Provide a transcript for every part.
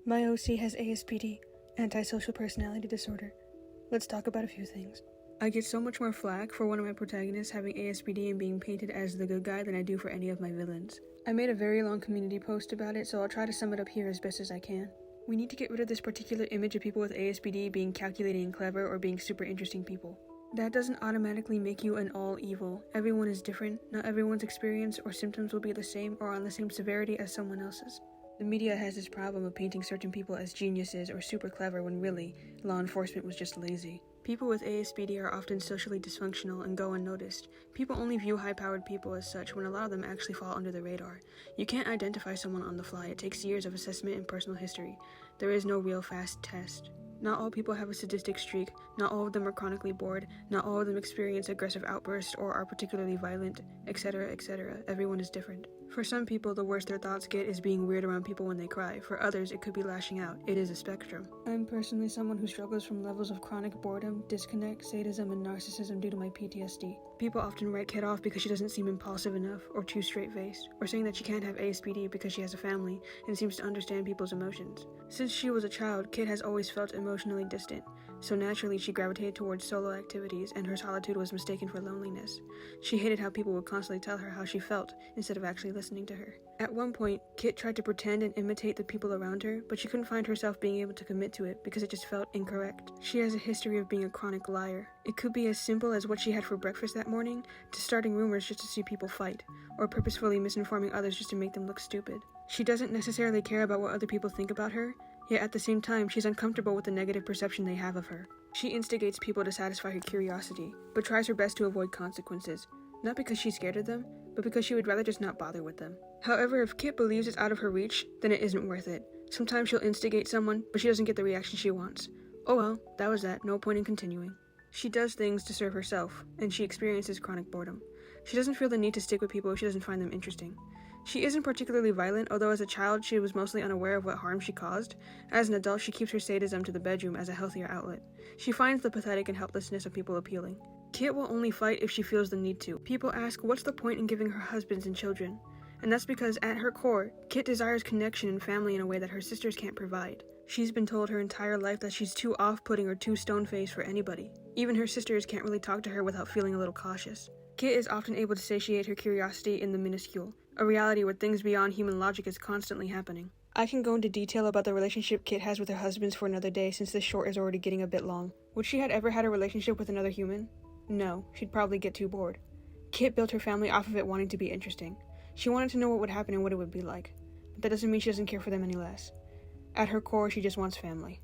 My OC has ASPD, antisocial personality disorder. Let's talk about a few things. I get so much more flack for one of my protagonists having ASPD and being painted as the good guy than I do for any of my villains. I made a very long community post about it, so I'll try to sum it up here as best as I can. We need to get rid of this particular image of people with ASPD being calculating and clever or being super interesting people. That doesn't automatically make you an all evil. Everyone is different. Not everyone's experience or symptoms will be the same or on the same severity as someone else's. The media has this problem of painting certain people as geniuses or super clever when really, law enforcement was just lazy. People with ASPD are often socially dysfunctional and go unnoticed. People only view high-powered people as such when a lot of them actually fall under the radar. You can't identify someone on the fly. It takes years of assessment and personal history. There is no real fast test. Not all people have a sadistic streak, not all of them are chronically bored, not all of them experience aggressive outbursts or are particularly violent, etc., etc. Everyone is different. For some people, the worst their thoughts get is being weird around people when they cry. For others, it could be lashing out. It is a spectrum. I'm personally someone who struggles from levels of chronic boredom, disconnect, sadism, and narcissism due to my PTSD. People often write Kit off because she doesn't seem impulsive enough, or too straight-faced, or saying that she can't have ASPD because she has a family and seems to understand people's emotions. Since she was a child, Kit has always felt emotionally distant, so naturally she gravitated towards solo activities, and her solitude was mistaken for loneliness. She hated how people would constantly tell her how she felt instead of actually listening to her. At one point, Kit tried to pretend and imitate the people around her, but she couldn't find herself being able to commit to it because it just felt incorrect. She has a history of being a chronic liar. It could be as simple as what she had for breakfast that morning, to starting rumors just to see people fight, or purposefully misinforming others just to make them look stupid. She doesn't necessarily care about what other people think about her, yet at the same time, she's uncomfortable with the negative perception they have of her. She instigates people to satisfy her curiosity, but tries her best to avoid consequences. Not because she's scared of them, but because she would rather just not bother with them. However, if Kit believes it's out of her reach, then it isn't worth it. Sometimes she'll instigate someone, but she doesn't get the reaction she wants. Oh well, that was that, no point in continuing. She does things to serve herself, and she experiences chronic boredom. She doesn't feel the need to stick with people if she doesn't find them interesting. She isn't particularly violent, although as a child she was mostly unaware of what harm she caused. As an adult, she keeps her sadism to the bedroom as a healthier outlet. She finds the pathetic and helplessness of people appealing. Kit will only fight if she feels the need to. People ask what's the point in giving her husbands and children? And that's because at her core, Kit desires connection and family in a way that her sisters can't provide. She's been told her entire life that she's too off-putting or too stone-faced for anybody. Even her sisters can't really talk to her without feeling a little cautious. Kit is often able to satiate her curiosity in the minuscule, a reality where things beyond human logic is constantly happening. I can go into detail about the relationship Kit has with her husbands for another day since this short is already getting a bit long. Would she have ever had a relationship with another human? No, she'd probably get too bored. Kit built her family off of it wanting to be interesting. She wanted to know what would happen and what it would be like. But that doesn't mean she doesn't care for them any less. At her core, she just wants family.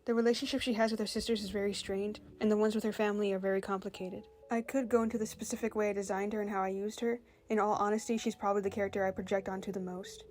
The relationship she has with her sisters is very strained, and the ones with her family are very complicated. I could go into the specific way I designed her and how I used her. In all honesty, she's probably the character I project onto the most.